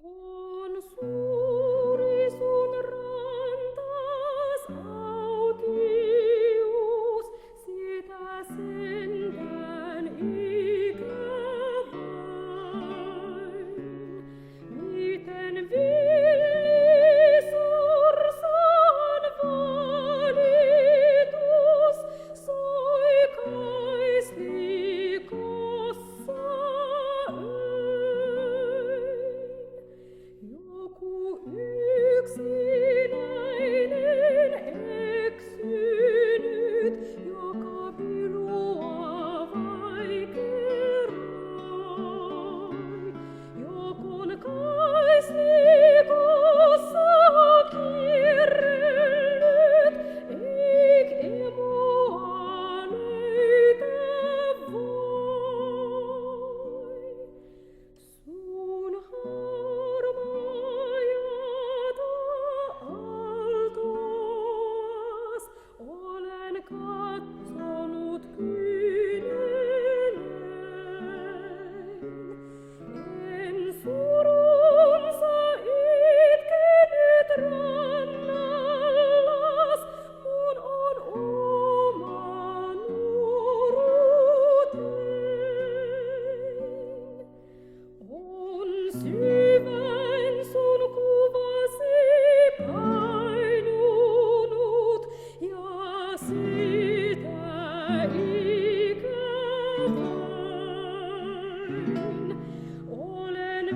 On suuri sun rantas autius, sitä sentään ikävain. Miten villisorsan valitus soi kaislikossa öin. Joku yksinäinen eksynyt, joka minua vaikeroi. Jokun kaislikossa kierrellyt, eik emoa löytä voi. Sun harmaajata aaltoas olen katsonut kyynelein. En surunsa itkenyt rannallas, mun on oma nuoruutein. On syväin sun kuvasi painunut ja sitä ikävain. Olen